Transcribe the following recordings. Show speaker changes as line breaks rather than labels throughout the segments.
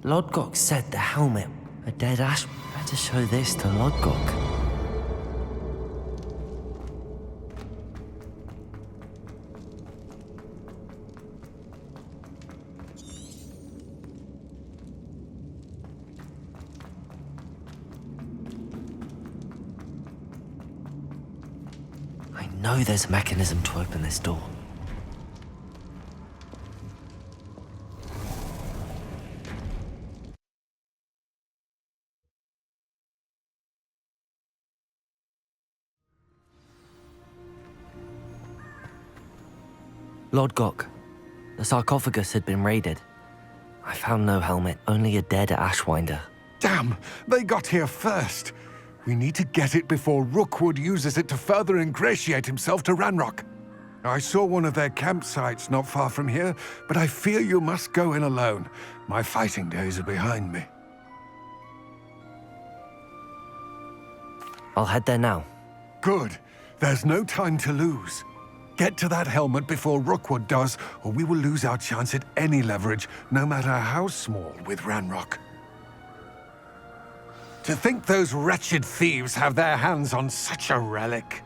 Lodgog said the helmet. A dead ash. Better show this to Lodgog. I know there's a mechanism to open this door. Lodgog. The sarcophagus had been raided. I found no helmet, only a dead ashwinder.
Damn! They got here first. We need to get it before Rookwood uses it to further ingratiate himself to Ranrock. I saw one of their campsites not far from here, but I fear you must go in alone. My fighting days are behind me.
I'll head there now.
Good. There's no time to lose. Get to that helmet before Rookwood does, or we will lose our chance at any leverage, no matter how small, with Ranrock. To think those wretched thieves have their hands on such a relic.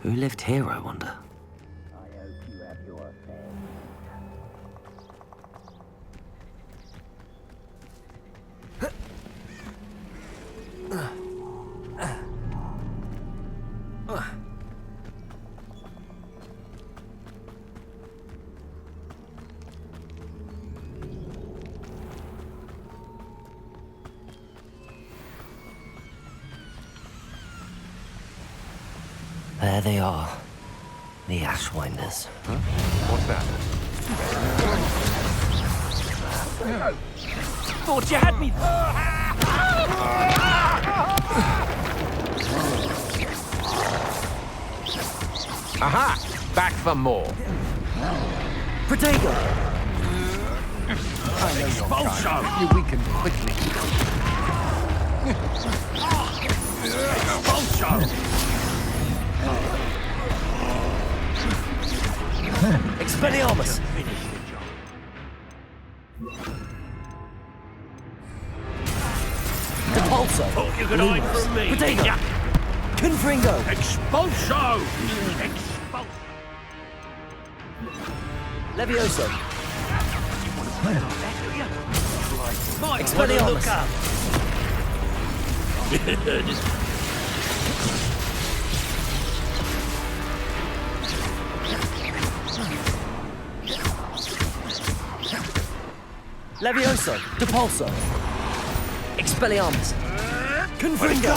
Who lived here, I wonder?
I hope you have your
There they are. The Ashwinders.
Huh? What's that?
Thought you had me!
Aha! Back for more.
Protego!
I know your kind. You weaken quickly.
Expelliarmus! Depulso!
Thought you could hide from me.
Protego!
Yeah.
Confringo!
Expulso!
Levioso!
Expelliarmus!
Expelliarmus! Levioso! Depulso! Expelliarmus! Confringo!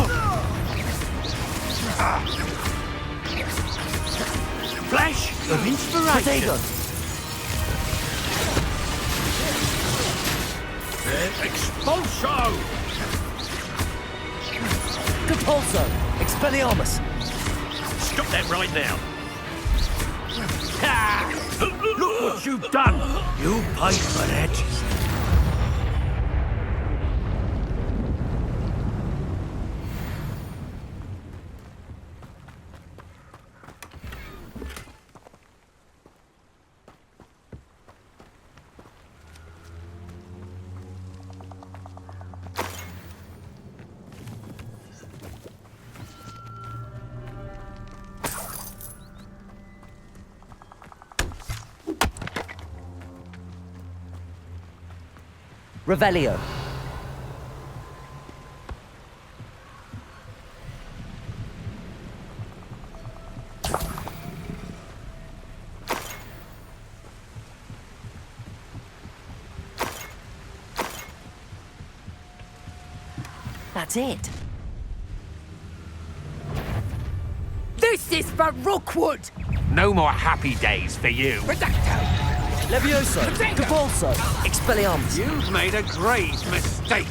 Flash of inspiration!
Protego!
Expulso!
Depulso! Expelliarmus!
Stop that right now! Ha! Look what you've done! You paid for that!
Revelio. That's it.
This is for Rookwood!
No more happy days for you.
Levioso! Capulso! Expelliarmus!
You've made a grave mistake.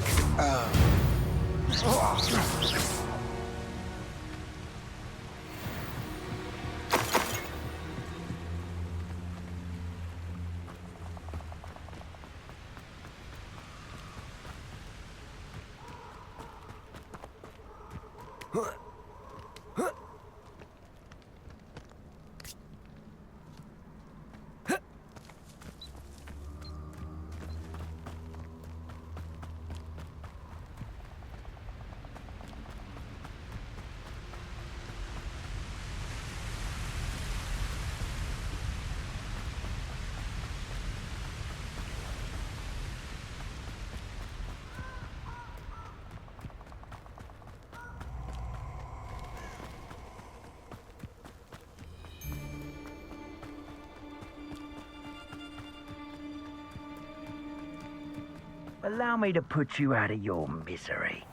Allow me to put you out of your misery.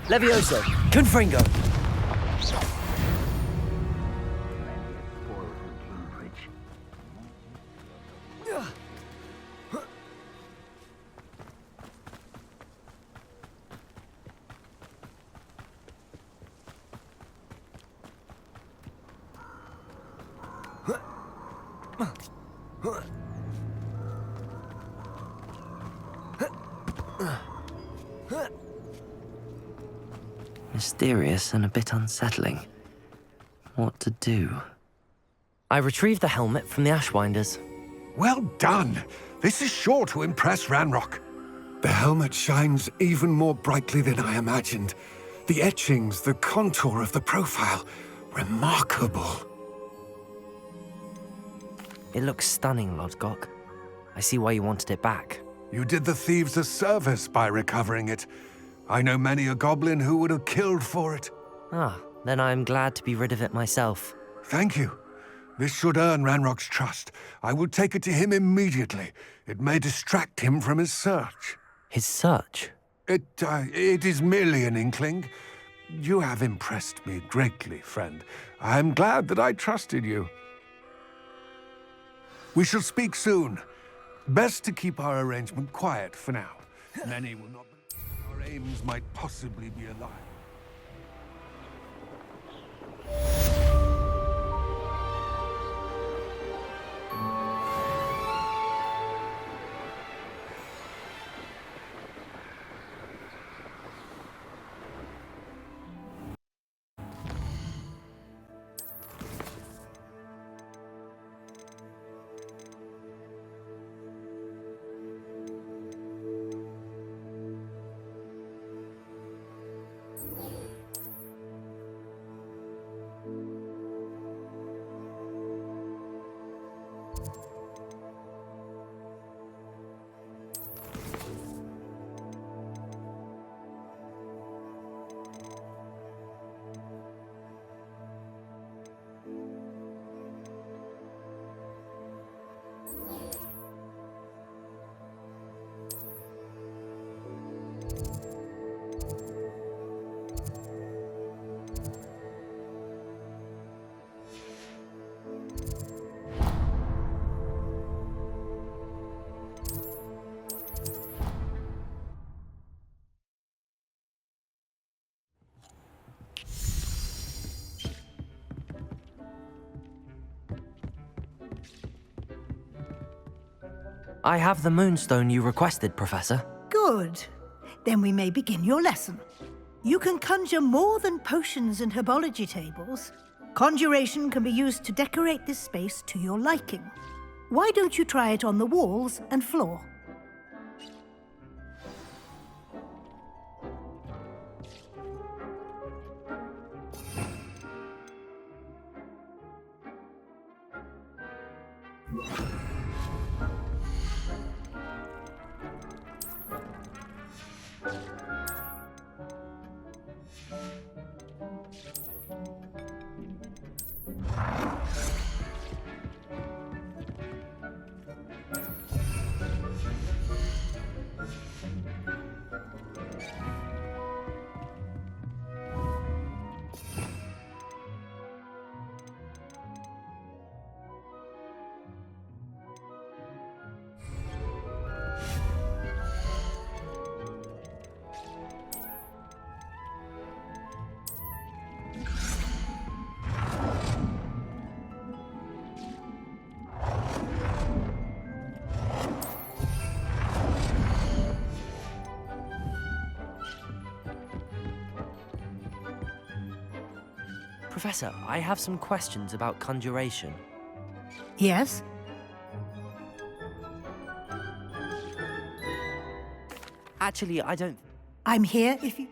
Levioso! Confringo!
Spoiled in Cambridge.
Mysterious and a bit unsettling. What to do? I retrieved the helmet from the Ashwinders.
Well done! This is sure to impress Ranrock. The helmet shines even more brightly than I imagined. The etchings, the contour of the profile. Remarkable.
It looks stunning, Lodgog. I see why you wanted it back.
You did the thieves a service by recovering it. I know many a goblin who would have killed for it.
Ah, then I'm glad to be rid of it myself.
Thank you. This should earn Ranrock's trust. I will take it to him immediately. It may distract him from his search.
His search?
It is merely an inkling. You have impressed me greatly, friend. I am glad that I trusted you. We shall speak soon. Best to keep our arrangement quiet for now. Many will not believe our aims might possibly be aligned.
I have the moonstone you requested, Professor.
Good. Then we may begin your lesson. You can conjure more than potions and herbology tables. Conjuration can be used to decorate this space to your liking. Why don't you try it on the walls and floor?
Professor, I have some questions about conjuration.
Yes?
Actually, I don't...
I'm here if you...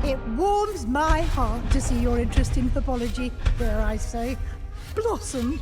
It warms my heart to see your interest in herbology, dare I say, blossom.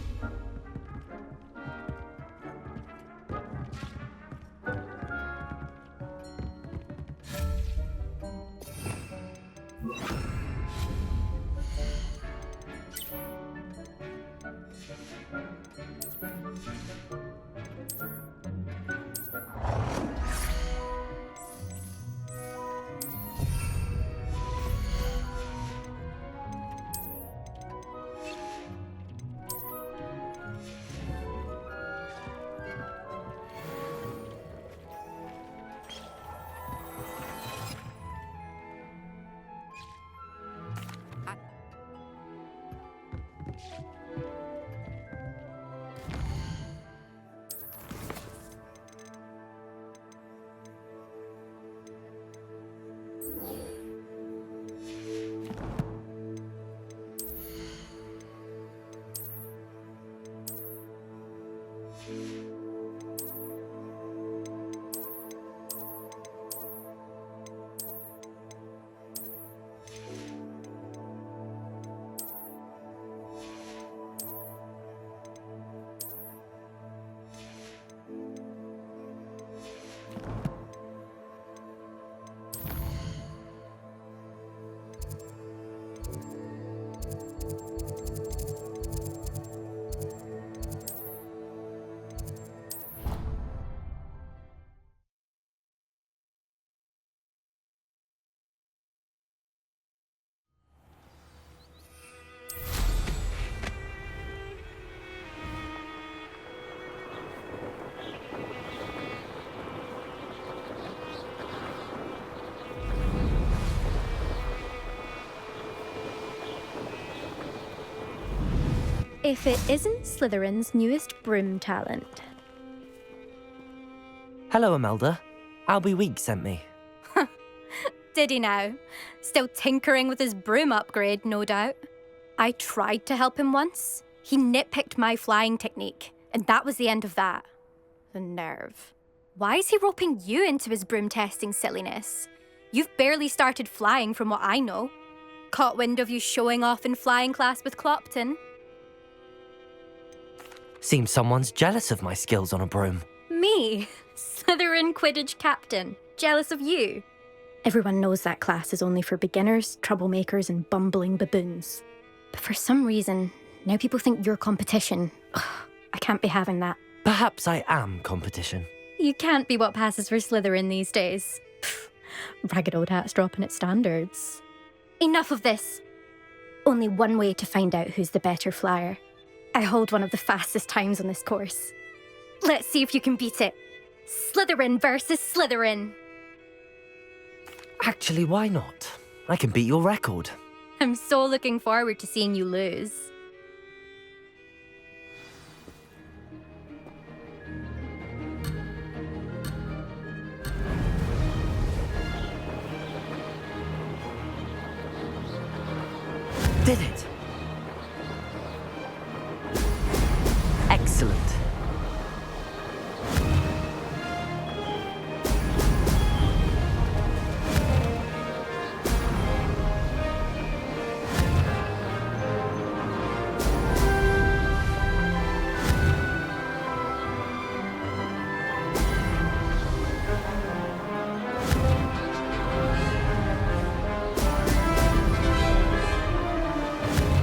If it isn't Slytherin's newest broom talent.
Hello, Imelda. Albie Week sent me.
Did he now? Still tinkering with his broom upgrade, no doubt. I tried to help him once. He nitpicked my flying technique, and that was the end of that. The nerve. Why is he roping you into his broom testing silliness? You've barely started flying from what I know. Caught wind of you showing off in flying class with Clopton.
Seems someone's jealous of my skills on a broom.
Me? Slytherin Quidditch captain. Jealous of you? Everyone knows that class is only for beginners, troublemakers, and bumbling baboons. But for some reason, now people think you're competition. Ugh, I can't be having that.
Perhaps I am competition.
You can't be what passes for Slytherin these days. Pfft, ragged old hat's dropping its standards. Enough of this. Only one way to find out who's the better flyer. I hold one of the fastest times on this course. Let's see if you can beat it. Slytherin versus Slytherin.
Actually, why not? I can beat your record.
I'm so looking forward to seeing you lose.
Did it! Excellent.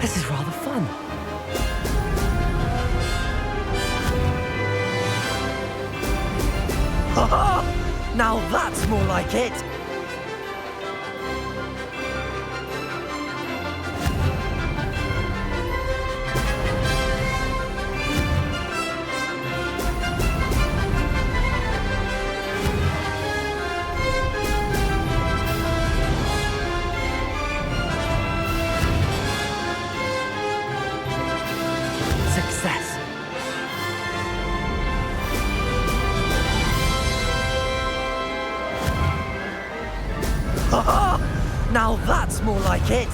This is rather fun. Now that's more like it! Now that's more like it!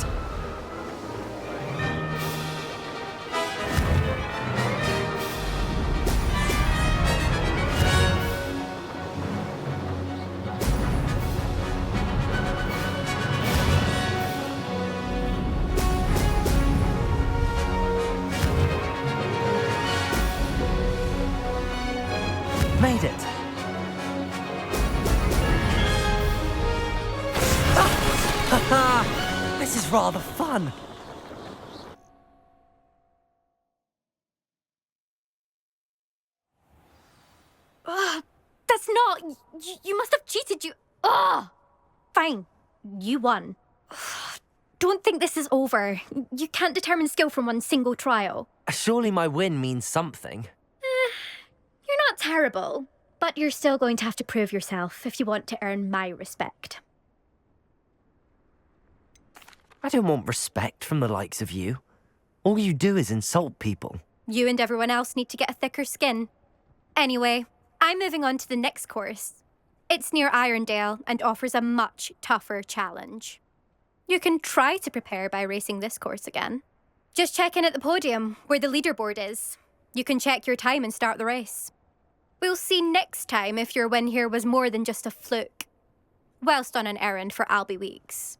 Made it! This is rather fun!
That's not... You must have cheated, you... Ugh! Fine. You won. Don't think this is over. You can't determine skill from one single trial.
Surely my win means something.
You're not terrible, but you're still going to have to prove yourself if you want to earn my respect.
I don't want respect from the likes of you. All you do is insult people.
You and everyone else need to get a thicker skin. Anyway, I'm moving on to the next course. It's near Irondale and offers a much tougher challenge. You can try to prepare by racing this course again. Just check in at the podium, where the leaderboard is. You can check your time and start the race. We'll see next time if your win here was more than just a fluke. Whilst on an errand for Albie Weeks.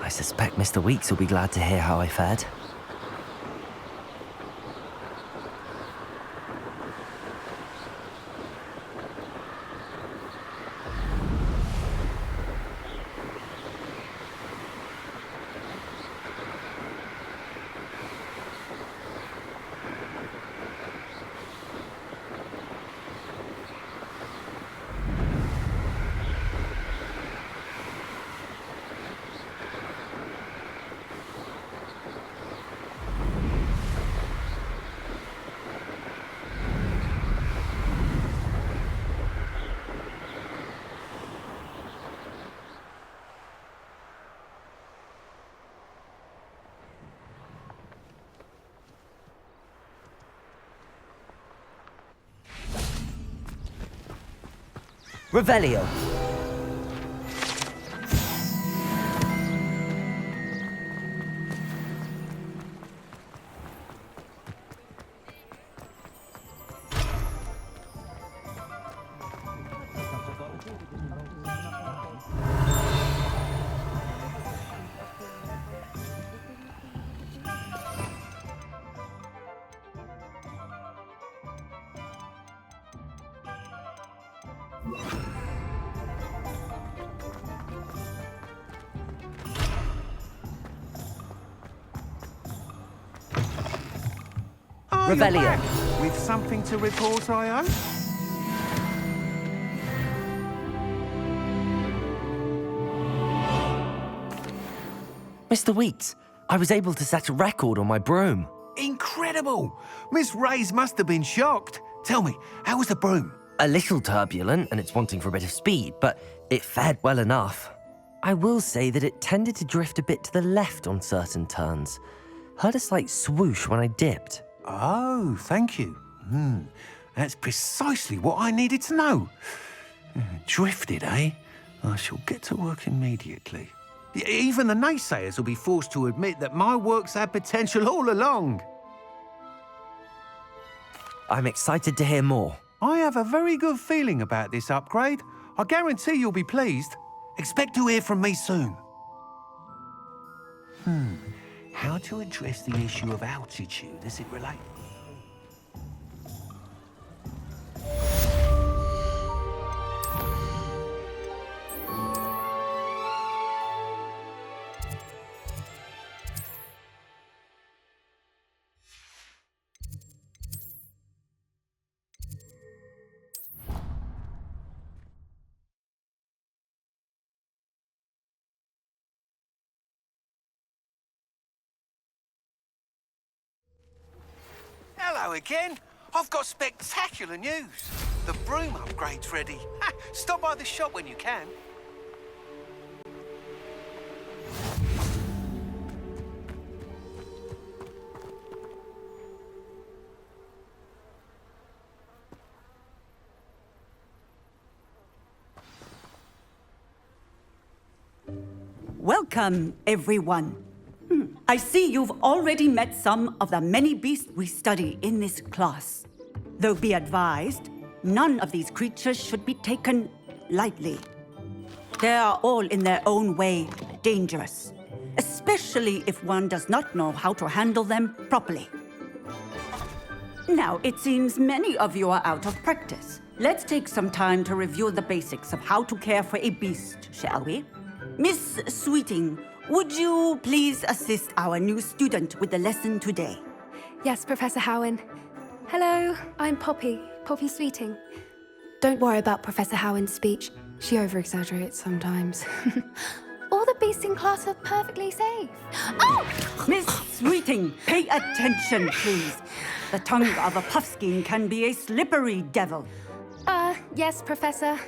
I suspect Mr. Weeks will be glad to hear how I fared. Revelio. Revelio.
With something to report, I hope?
Mr. Weeks, I was able to set a record on my broom.
Incredible! Miss Ray's must have been shocked. Tell me, how was the broom?
A little turbulent, and it's wanting for a bit of speed, but it fared well enough. I will say that it tended to drift a bit to the left on certain turns. Heard a slight swoosh when I dipped.
Oh, thank you. That's precisely what I needed to know. Drifted, eh? I shall get to work immediately. Even the naysayers will be forced to admit that my work's had potential all along.
I'm excited to hear more.
I have a very good feeling about this upgrade. I guarantee you'll be pleased. Expect to hear from me soon. How to address the issue of altitude as it relates? Hello again. I've got spectacular news. The broom upgrade's ready. Stop by the shop when you can.
Welcome, everyone. I see you've already met some of the many beasts we study in this class. Though be advised, none of these creatures should be taken lightly. They are all in their own way dangerous, especially if one does not know how to handle them properly. Now, it seems many of you are out of practice. Let's take some time to review the basics of how to care for a beast, shall we? Miss Sweeting, would you please assist our new student with the lesson today?
Yes, Professor Howen. Hello, I'm Poppy Sweeting. Don't worry about Professor Howen's speech. She over-exaggerates sometimes. All the beasts in class are perfectly safe. Oh!
Miss Sweeting, pay attention, please. The tongue of a puffskein can be a slippery devil.
Yes, Professor.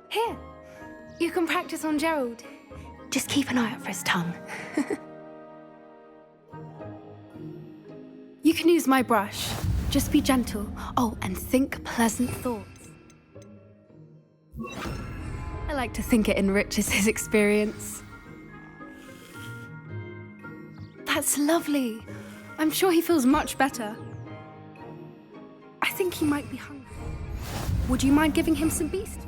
Here, you can practice on Gerald. Just keep an eye out for his tongue. You can use my brush. Just be gentle. Oh, and think pleasant thoughts. I like to think it enriches his experience. That's lovely. I'm sure he feels much better. I think he might be hungry. Would you mind giving him some beast?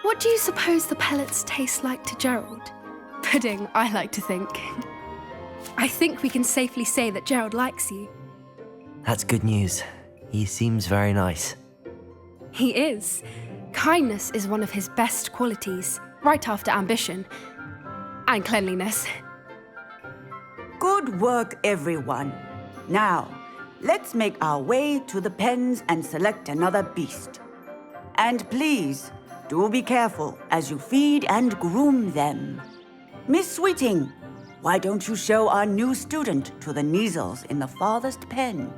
What do you suppose the pellets taste like to Gerald? Pudding, I like to think. I think we can safely say that Gerald likes you.
That's good news. He seems very nice.
He is. Kindness is one of his best qualities, right after ambition. And cleanliness.
Good work, everyone. Now, let's make our way to the pens and select another beast. And please, do be careful as you feed and groom them. Miss Sweeting, why don't you show our new student to the Neasels in the farthest pen?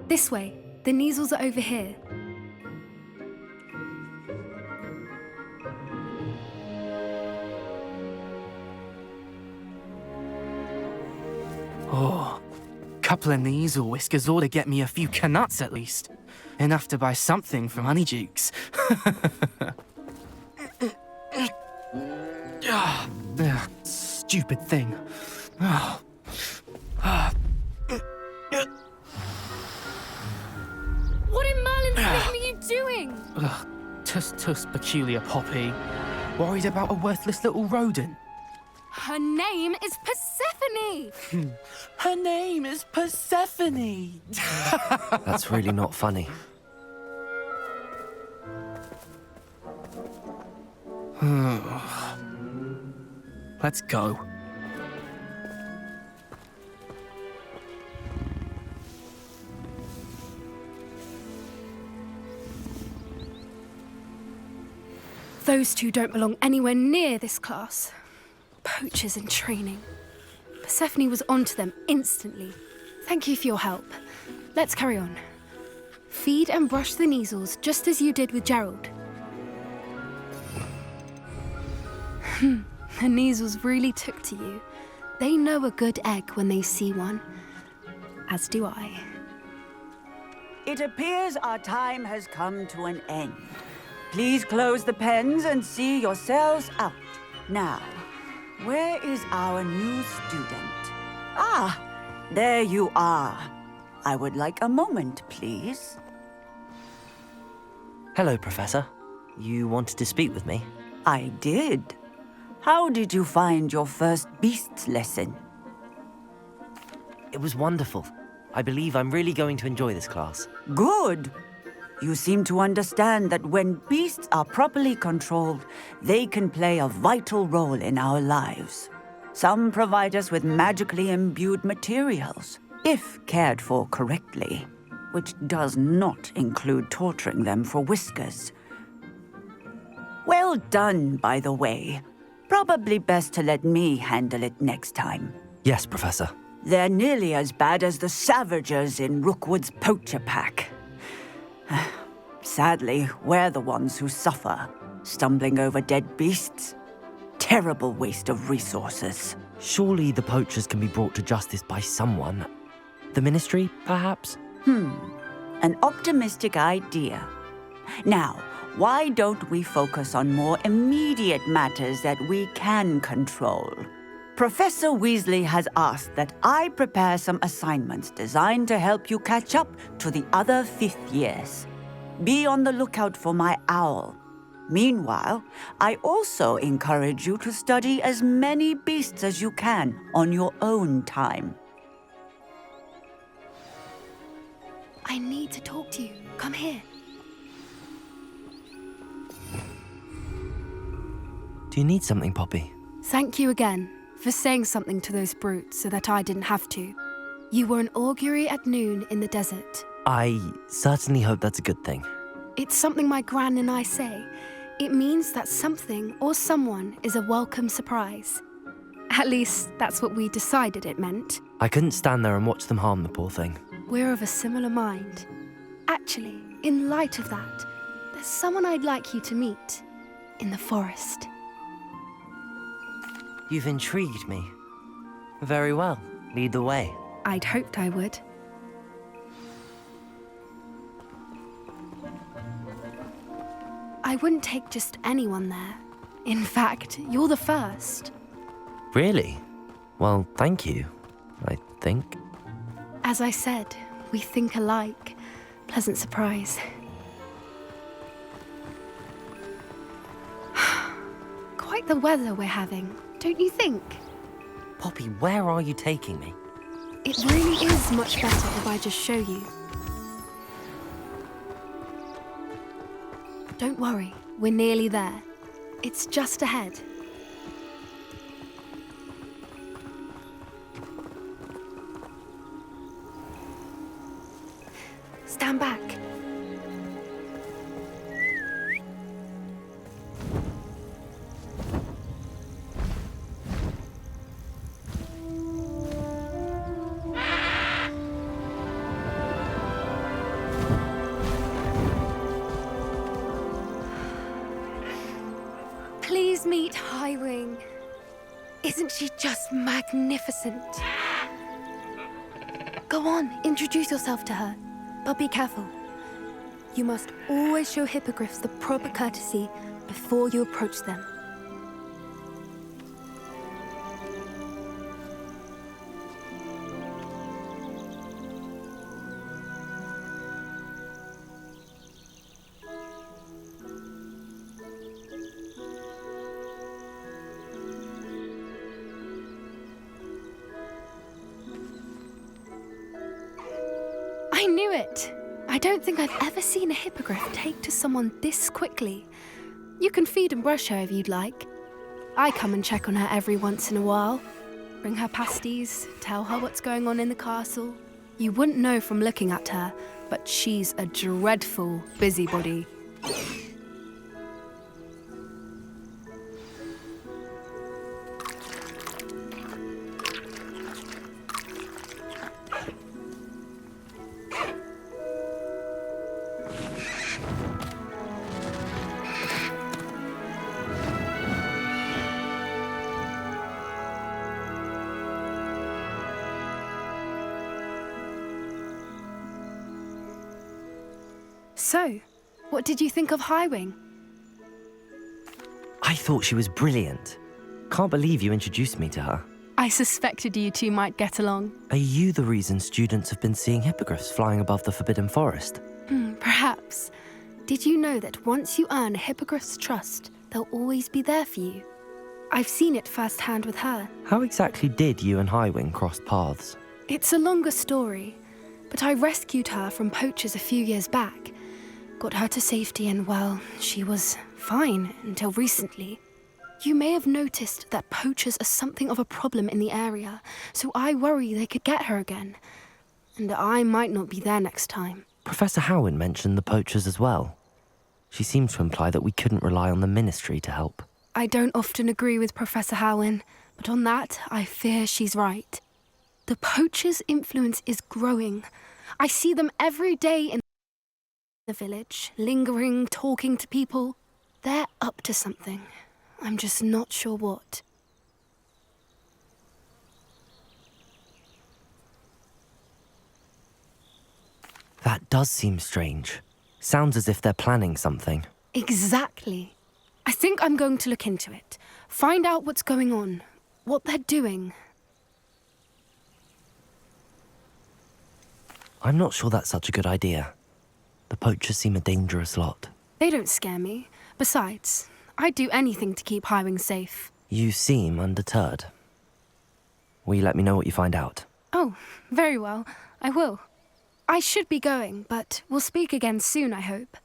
This way. The Neasels are over here.
Oh, couple of Neasel whiskers ought to get me a few canuts at least. Enough to buy something from Honeydukes. Stupid thing.
What in Merlin's name are you doing?
Tuss, peculiar Poppy. Worried about a worthless little rodent.
Her name is Persephone!
Her name is Persephone!
That's really not funny.
Let's go.
Those two don't belong anywhere near this class. Poachers in training. Persephone was onto them instantly. Thank you for your help. Let's carry on. Feed and brush the Neasels just as you did with Gerald. The Neasels really took to you. They know a good egg when they see one. As do I.
It appears our time has come to an end. Please close the pens and see yourselves out. Now, where is our new student? Ah, there you are. I would like a moment, please.
Hello, Professor. You wanted to speak with me?
I did. How did you find your first beasts lesson?
It was wonderful. I believe I'm really going to enjoy this class.
Good. You seem to understand that when beasts are properly controlled, they can play a vital role in our lives. Some provide us with magically imbued materials, if cared for correctly, which does not include torturing them for whiskers. Well done, by the way. Probably best to let me handle it next time.
Yes, Professor.
They're nearly as bad as the Savagers in Rookwood's poacher pack. Sadly, we're the ones who suffer, stumbling over dead beasts. Terrible waste of resources.
Surely the poachers can be brought to justice by someone. The Ministry, perhaps?
An optimistic idea. Now, why don't we focus on more immediate matters that we can control? Professor Weasley has asked that I prepare some assignments designed to help you catch up to the other fifth years. Be on the lookout for my owl. Meanwhile, I also encourage you to study as many beasts as you can on your own time.
I need to talk to you. Come here.
Do you need something, Poppy?
Thank you again for saying something to those brutes so that I didn't have to. You were an augury at noon in the desert.
I certainly hope that's a good thing.
It's something my gran and I say. It means that something or someone is a welcome surprise. At least, that's what we decided it meant.
I couldn't stand there and watch them harm the poor thing.
We're of a similar mind. Actually, in light of that, there's someone I'd like you to meet in the forest.
You've intrigued me. Very well. Lead the way.
I'd hoped I would. I wouldn't take just anyone there. In fact, you're the first.
Really? Well, thank you, I think.
As I said, we think alike. Pleasant surprise. Quite the weather we're having, don't you think?
Poppy, where are you taking me?
It really is much better if I just show you. Don't worry, we're nearly there. It's just ahead. Stand back. Please meet Highwing. Isn't she just magnificent? Go on, introduce yourself to her. But be careful. You must always show hippogriffs the proper courtesy before you approach them. I knew it! I don't think I've ever seen a hippogriff take to someone this quickly. You can feed and brush her if you'd like. I come and check on her every once in a while. Bring her pasties, tell her what's going on in the castle. You wouldn't know from looking at her, but she's a dreadful busybody. So, what did you think of Highwing?
I thought she was brilliant. Can't believe you introduced me to her.
I suspected you two might get along.
Are you the reason students have been seeing hippogriffs flying above the Forbidden Forest?
Perhaps. Did you know that once you earn a hippogriff's trust, they'll always be there for you? I've seen it firsthand with her.
How exactly did you and Highwing cross paths?
It's a longer story, but I rescued her from poachers a few years back. Got her to safety and, well, she was fine until recently. You may have noticed that poachers are something of a problem in the area, so I worry they could get her again. And I might not be there next time.
Professor Howin mentioned the poachers as well. She seemed to imply that we couldn't rely on the ministry to help.
I don't often agree with Professor Howin, but on that, I fear she's right. The poachers' influence is growing. I see them every day in the village, lingering, talking to people. They're up to something. I'm just not sure what.
The That does seem strange. Sounds as if they're planning something.
Exactly. I think I'm going to look into it. Find out what's going on, what they're doing.
I'm not sure that's such a good idea. The poachers seem a dangerous lot.
They don't scare me. Besides, I'd do anything to keep Highwing safe.
You seem undeterred. Will you let me know what you find out?
Oh, very well. I will. I should be going, but we'll speak again soon, I hope.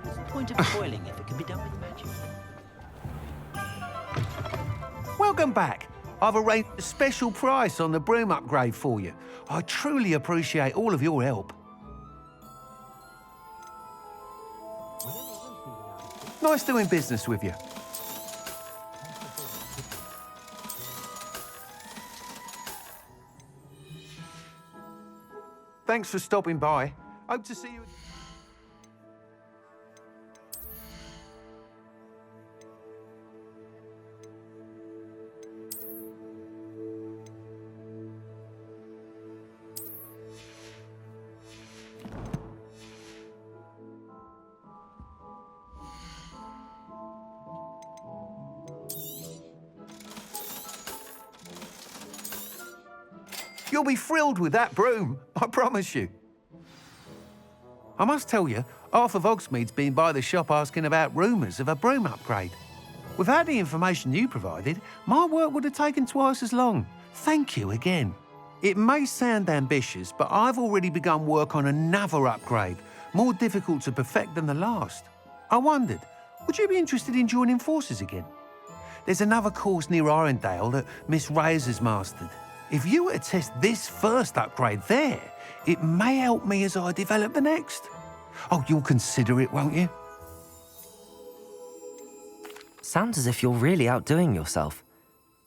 What's the point of boiling if it can be done with magic?
Welcome back. I've arranged a special price on the broom upgrade for you. I truly appreciate all of your help. Nice doing business with you. Thanks for stopping by. Hope to see you. You'll be thrilled with that broom, I promise you. I must tell you, half of Hogsmeade's been by the shop asking about rumours of a broom upgrade. Without the information you provided, my work would have taken twice as long. Thank you again. It may sound ambitious, but I've already begun work on another upgrade, more difficult to perfect than the last. I wondered, would you be interested in joining forces again? There's another course near Arendale that Miss Reyes has mastered. If you were to test this first upgrade there, it may help me as I develop the next. Oh, you'll consider it, won't you?
Sounds as if you're really outdoing yourself.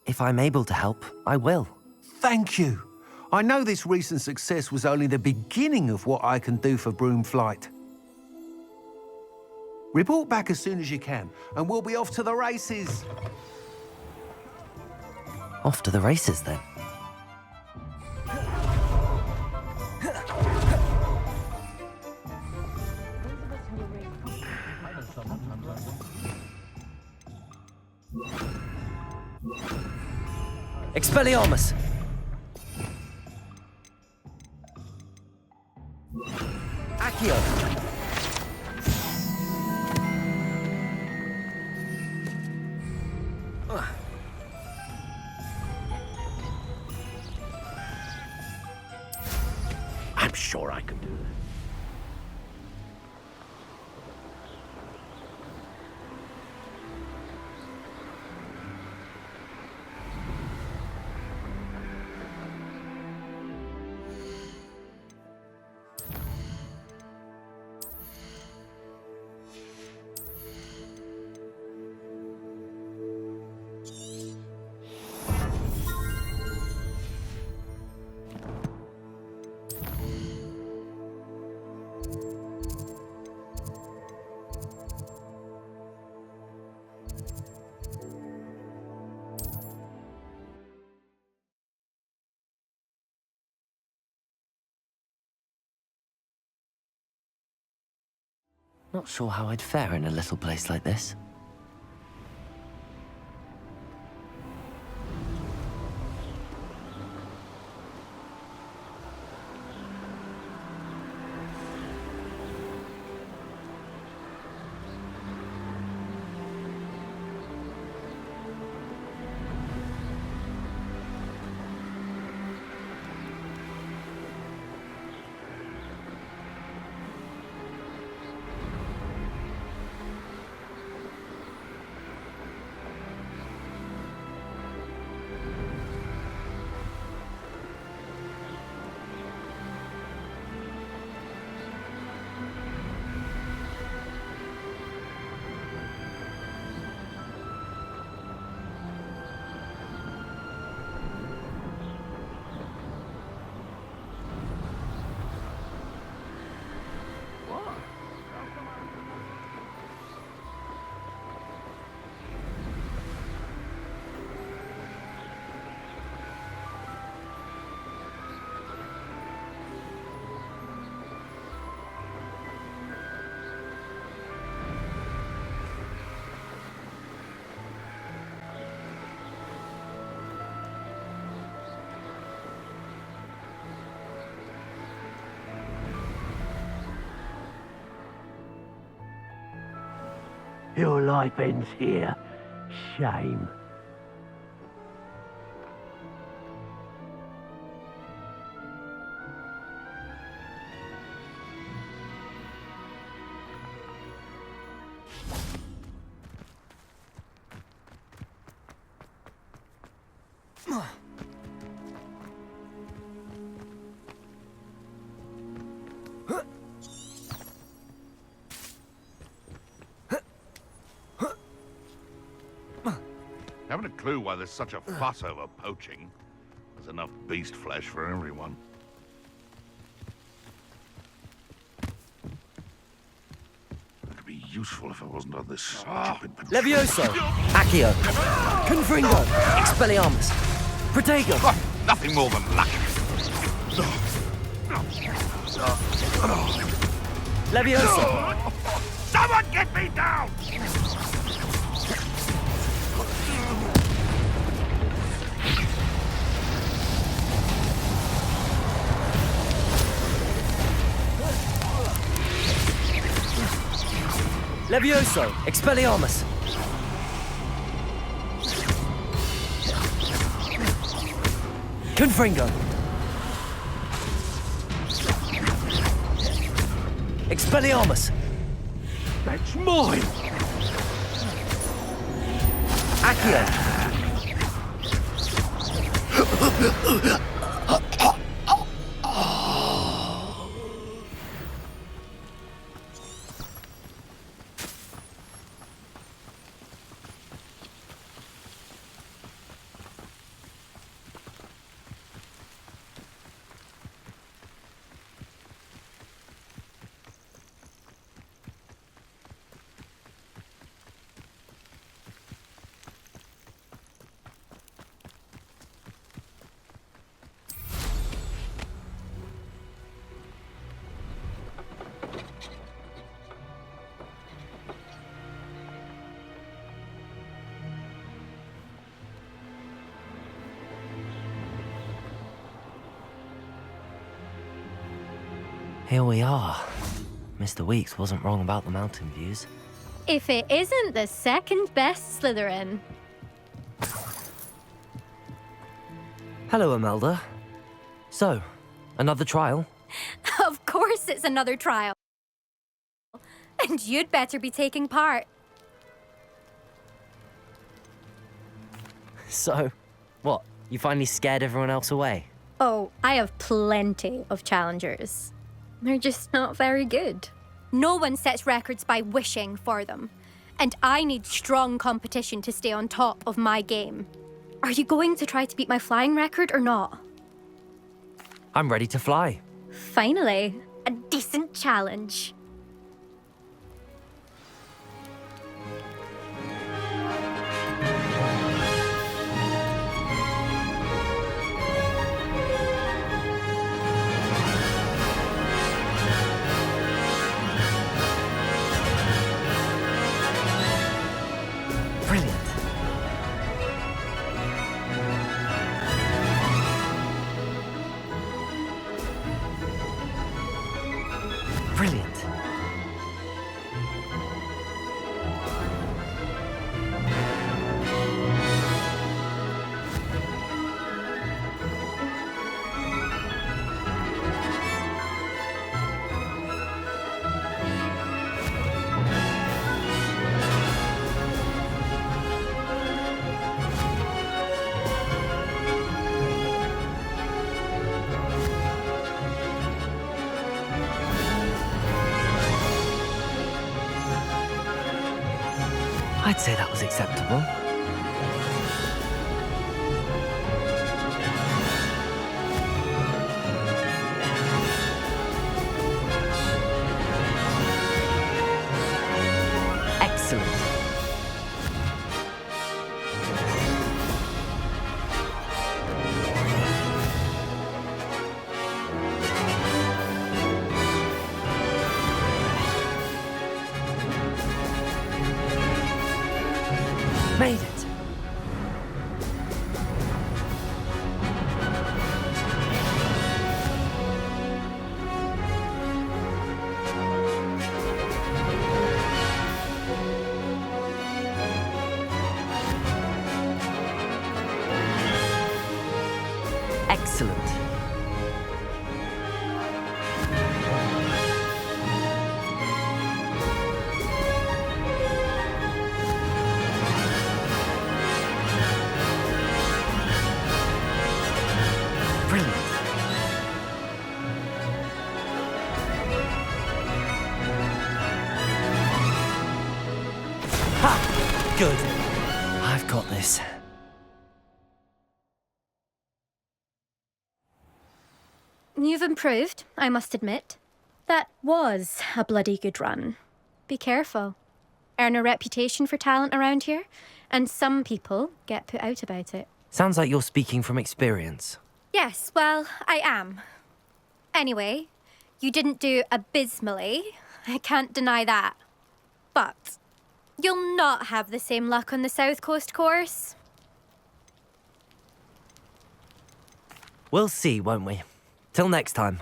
If I'm able to help, I will.
Thank you. I know this recent success was only the beginning of what I can do for Broom Flight. Report back as soon as you can, and we'll be off to the races.
Off to the races, then. Expelliarmus! Accio!
I'm sure I can do that.
Not sure how I'd fare in a little place like this.
Your life ends here. Shame.
Haven't a clue why there's such a fuss over poaching. There's enough beast flesh for everyone. It could be useful if I wasn't on this stupid patrol.
Levioso! Accio! Confringo! Expelliarmus! Protego!
Oh, nothing more than luck.
Levioso!
Someone get me down!
Levioso! Expelliarmus! Confringo! Expelliarmus!
That's mine!
Accio! Here we are. Mr. Weeks wasn't wrong about the mountain views.
If it isn't the second best Slytherin.
Hello, Imelda. So, another trial?
Of course it's another trial. And you'd better be taking part.
So, what? You finally scared everyone else away?
Oh, I have plenty of challengers. They're just not very good. No one sets records by wishing for them. And I need strong competition to stay on top of my game. Are you going to try to beat my flying record or not?
I'm ready to fly.
Finally, a decent challenge.
Brilliant. Brilliant. I'd say that was acceptable. Excellent. Mate, Excellent. Brilliant. Ha! Good. I've got this.
You've improved, I must admit. That was a bloody good run. Be careful. Earn a reputation for talent around here, and some people get put out about it.
Sounds like you're speaking from experience.
Yes, well, I am. Anyway, you didn't do abysmally. I can't deny that. But you'll not have the same luck on the South Coast course.
We'll see, won't we? Till next time.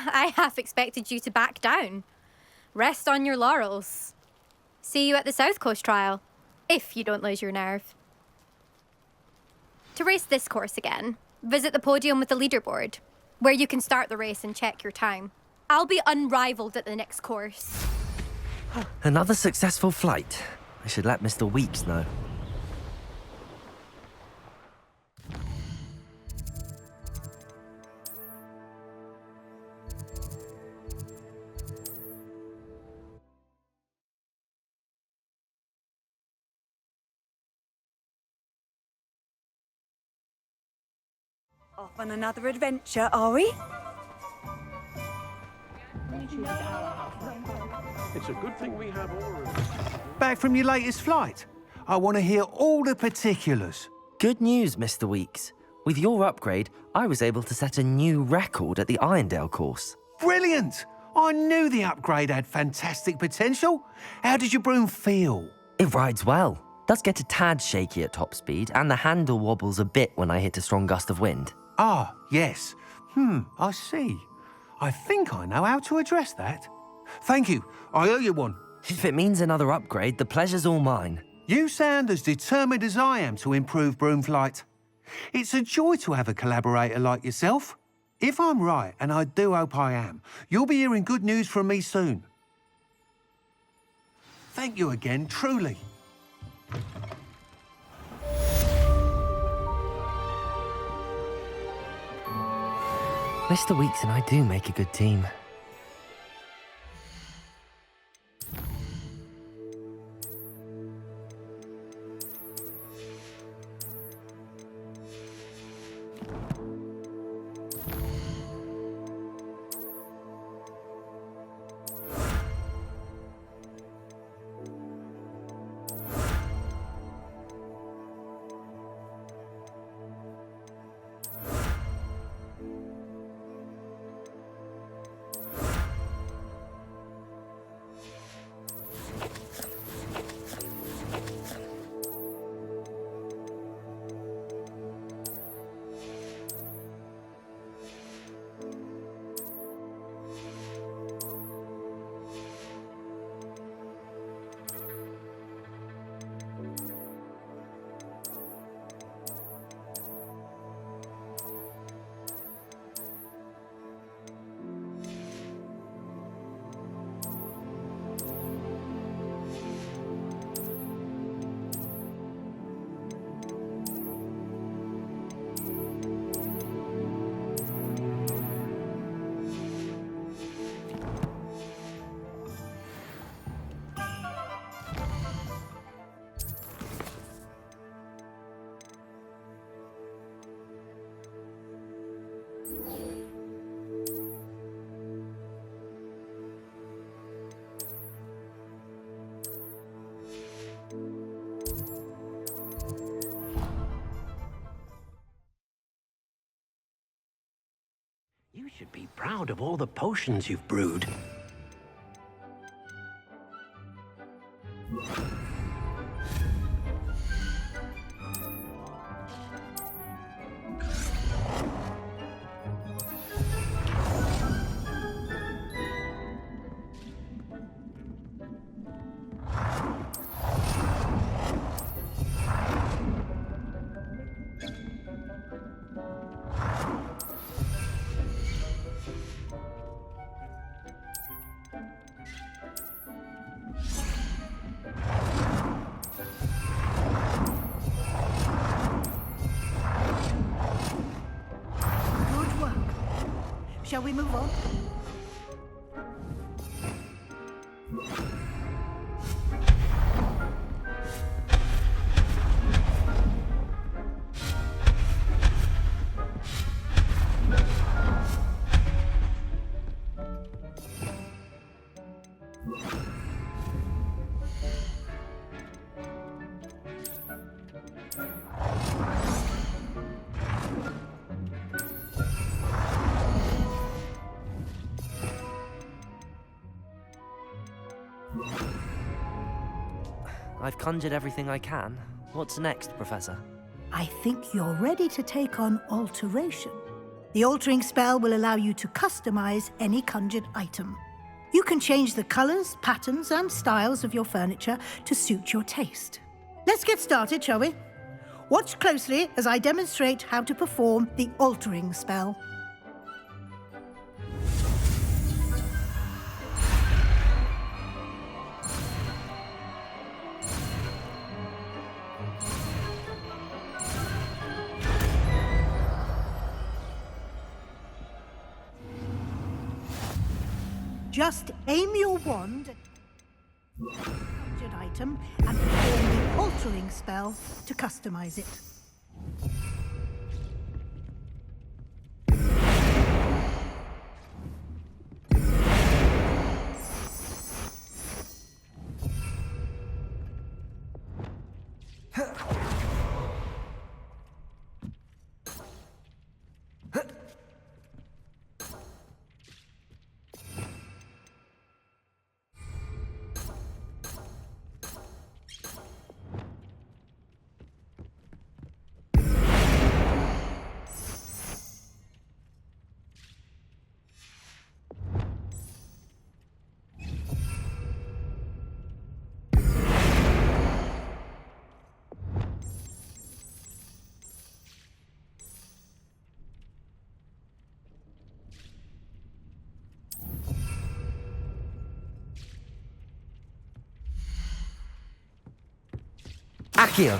I half expected you to back down. Rest on your laurels. See you at the South Coast trial, if you don't lose your nerve. To race this course again, visit the podium with the leaderboard, where you can start the race and check your time. I'll be unrivaled at the next course.
Another successful flight. I should let Mr. Weeks know.
Off on another adventure, are we?
It's a good thing we have all.
Back from your latest flight? I want to hear all the particulars.
Good news, Mr. Weeks. With your upgrade, I was able to set a new record at the Irondale course.
Brilliant! I knew the upgrade had fantastic potential. How did your broom feel?
It rides well. Does get a tad shaky at top speed, and the handle wobbles a bit when I hit a strong gust of wind.
Ah, yes. I see. I think I know how to address that. Thank you. I owe you one.
If it means another upgrade, the pleasure's all mine.
You sound as determined as I am to improve broom flight. It's a joy to have a collaborator like yourself. If I'm right, and I do hope I am, you'll be hearing good news from me soon. Thank you again, truly.
Mr. Weeks and I do make a good team.
You should be proud of all the potions you've brewed.
Shall we move on?
I've conjured everything I can. What's next, Professor?
I think you're ready to take on alteration. The altering spell will allow you to customize any conjured item. You can change the colors, patterns, and styles of your furniture to suit your taste. Let's get started, shall we? Watch closely as I demonstrate how to perform the altering spell. Just aim your wand at the conjured item and perform the altering spell to customize it.
Accio!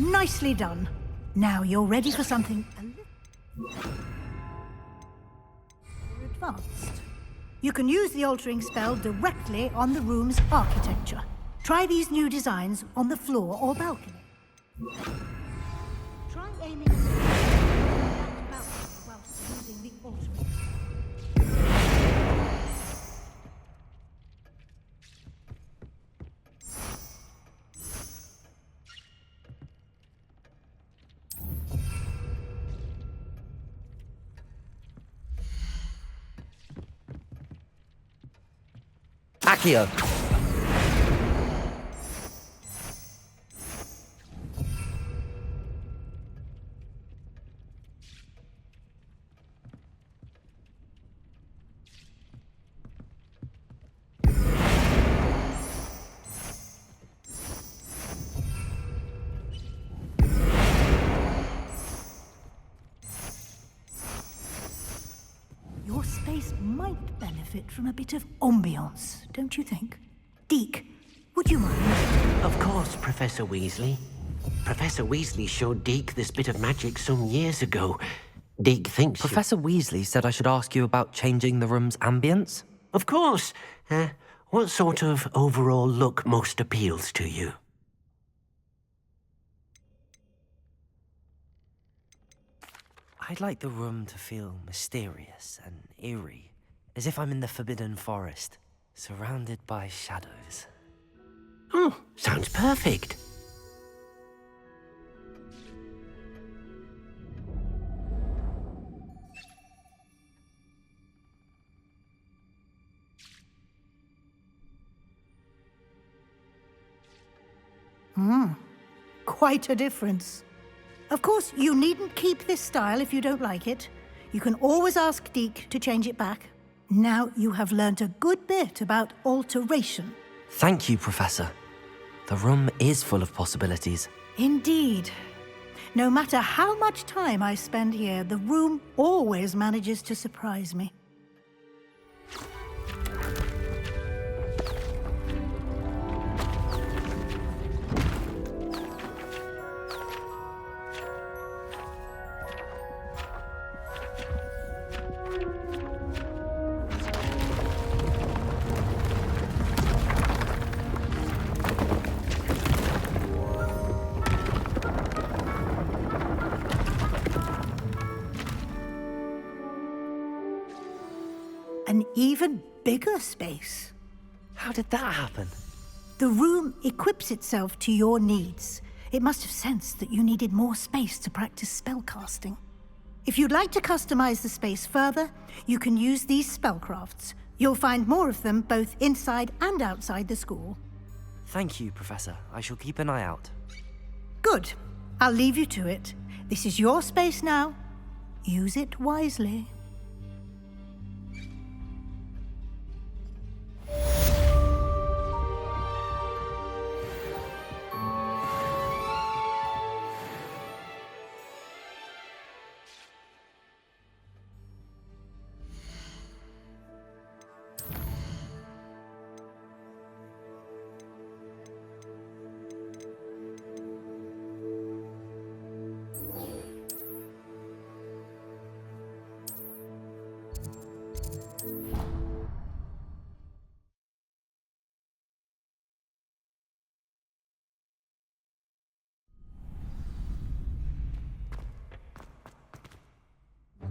Nicely done. Now you're ready for something a little more advanced. You can use the altering spell directly on the room's architecture. Try these new designs on the floor or balcony. Try aiming at the balcony whilst using the altering spell. Accio!
Your space might benefit from a bit of ambiance, don't you think? Deke, would you mind?
Of course, Professor Weasley. Professor Weasley showed Deke this bit of magic some years ago. Deke thinks
Professor Weasley said I should ask you about changing the room's ambience.
Of course. What sort of overall look most appeals to you?
I'd like the room to feel mysterious and eerie, as if I'm in the Forbidden Forest, surrounded by shadows.
Oh, sounds perfect.
Quite a difference. Of course, you needn't keep this style if you don't like it. You can always ask Deke to change it back. Now you have learnt a good bit about alteration.
Thank you, Professor. The room is full of possibilities.
Indeed. No matter how much time I spend here, the room always manages to surprise me. An even bigger space.
How did that happen?
The room equips itself to your needs. It must have sensed that you needed more space to practice spellcasting. If you'd like to customize the space further, you can use these spellcrafts. You'll find more of them both inside and outside the school.
Thank you, Professor. I shall keep an eye out.
Good. I'll leave you to it. This is your space now. Use it wisely.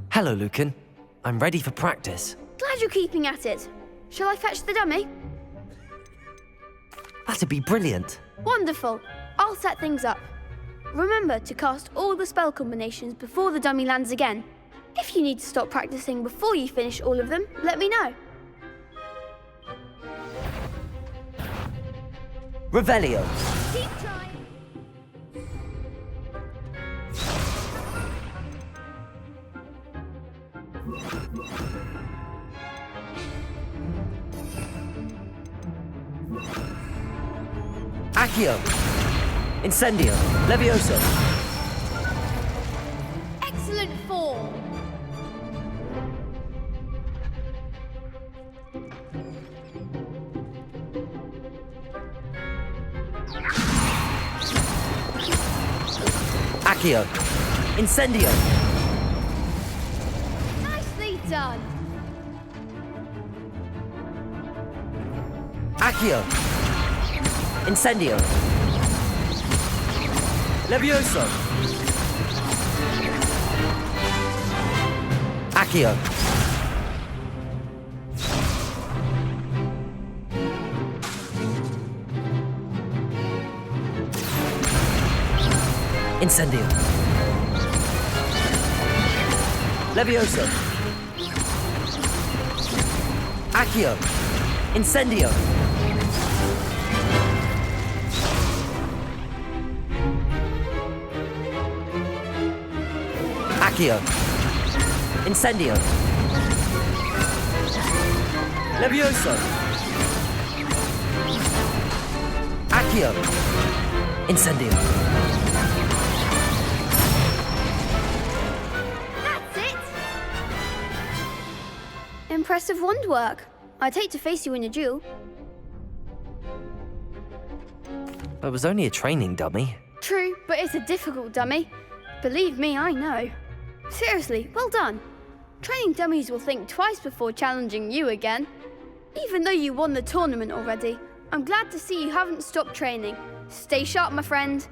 Hello, Lucan. I'm ready for practice.
Glad you're keeping at it. Shall I fetch the dummy?
That'd be brilliant.
Wonderful. I'll set things up. Remember to cast all the spell combinations before the dummy lands again. If you need to stop practicing before you finish all of them, let me know.
Revelio.
Keep trying.
Accio. Incendio. Levioso.
Excellent form.
Accio. Incendio.
Nicely done.
Accio. Incendio. Levioso. Accio. Incendio. Levioso. Accio. Incendio. Accio. Incendio. Levioso. Accio. Incendio.
That's it. Impressive wand work. I'd hate to face you in a duel.
It was only a training dummy.
True, but it's a difficult dummy. Believe me, I know. Seriously, well done. Training dummies will think twice before challenging you again. Even though you won the tournament already, I'm glad to see you haven't stopped training. Stay sharp, my friend.